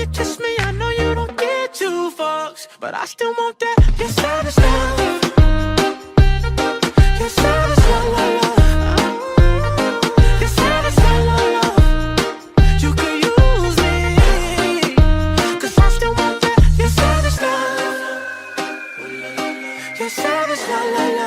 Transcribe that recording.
you kiss me, I know you don't get two fucks, but I still want that. Your savage love, your savage